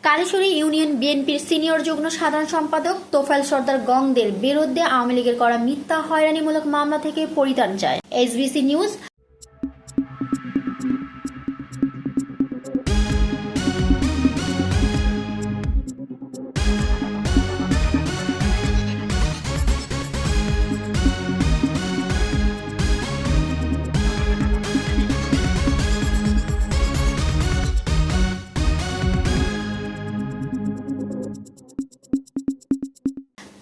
Kalishuri union বিএনপির senior যুগ্ম সাধারণ সম্পাদক তোফায়েল সরদার গংদের বিরুদ্ধে আওয়ামী লীগের করা মিথ্যা হয়রানিমূলক মামলা থেকে পরিত্রাণ চায় এসবিসি নিউজ।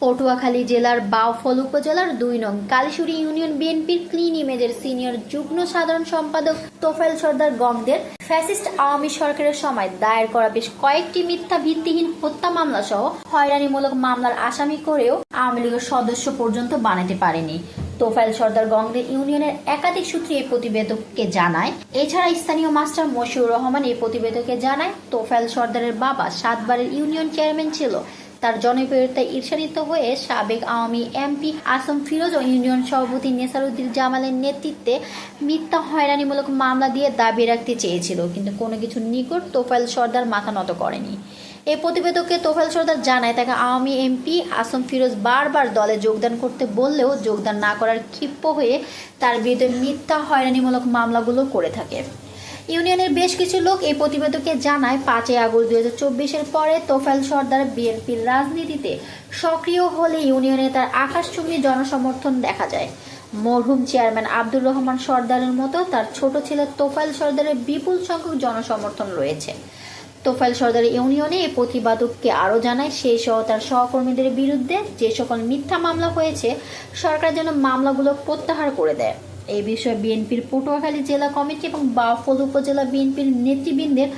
পটুয়াখালী জেলার বাউফল উপজেলার ২ নং কালিশুরী ইউনিয়ন বিএনপির ক্লিন ইমেজের সিনিয়র যুগ্ম সাধারণ সম্পাদক তোফায়েল সরদার গংদের ফ্যাসিস্ট আওয়ামী সরকারের সময় দায়ের করা বেশ কয়েকটি মিথ্যা ভিত্তিহীন হত্যা মামলা সহ হয়রানিমূলক মামলার আসামি করেও আওয়ামী লীগের সদস্য পর্যন্ত বানাতে পারেনি। তোফায়েল সরদার গংদের ইউনিয়নের একাধিক সূত্রে এই প্রতিবেদককে জানায়। এছাড়া স্থানীয় মাস্টার মশিউর রহমান এই প্রতিবেদককে জানায়, তোফায়েল সরদারের বাবা ৭ বারের ইউনিয়ন চেয়ারম্যান ছিল। তার জনপ্রিয়তায় ঈর্ষান্বিত হয়ে সাবেক আওয়ামী এমপি আসম ফিরোজ ও ইউনিয়ন সভাপতি নেসারউদ্দিন জামালের নেতৃত্বে মিথ্যা হয়রানিমূলক মামলা দিয়ে দাবি রাখতে চেয়েছিল, কিন্তু কোনো কিছুর নিকট তোফায়েল সরদার মাথা নত করেনি। এই প্রতিবেদককে তোফায়েল সরদার জানায়, তাকে আওয়ামী এমপি আসম ফিরোজ বারবার দলে যোগদান করতে বললেও যোগদান না করার ক্ষিপ্ত হয়ে তার বিরুদ্ধে মিথ্যা হয়রানিমূলক মামলাগুলো করে থাকে। ইউনিয়নের বেশ কিছু লোক এই প্রতিবেদককে জানায়, ৫ আগস্ট ২০২৪-এর পরে তোফায়েল সরদার বিএনপির রাজনীতিতে সক্রিয় হলে ইউনিয়নে তার আকাশচুম্বী জনসমর্থন দেখা যায়। মরহুম চেয়ারম্যান আব্দুর রহমান সরদারের মতো তার ছোট ছেলে তোফায়েল সরদারের বিপুল সংখ্যক জনসমর্থন রয়েছে। তোফায়েল সরদার ইউনিয়নে এই প্রতিবেদককে আরও জানায়, সেই সহ তার সহকর্মীদের বিরুদ্ধে যে সকল মিথ্যা মামলা হয়েছে সরকার যেন মামলাগুলো প্রত্যাহার করে দেয়। এই বিষয়ে বিএনপির পটুয়াখালী জেলা কমিটি এবং বাউফল উপজেলা বিএনপির নেতৃবৃন্দের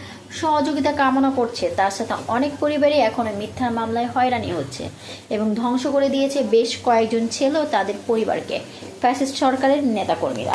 সহযোগিতা কামনা করছে। তার সাথে অনেক পরিবারই এখনো মিথ্যার মামলায় হয়রানি হচ্ছে এবং ধ্বংস করে দিয়েছে বেশ কয়েকজন ছেলে ও তাদের পরিবারকে ফ্যাসিস্ট সরকারের নেতাকর্মীরা।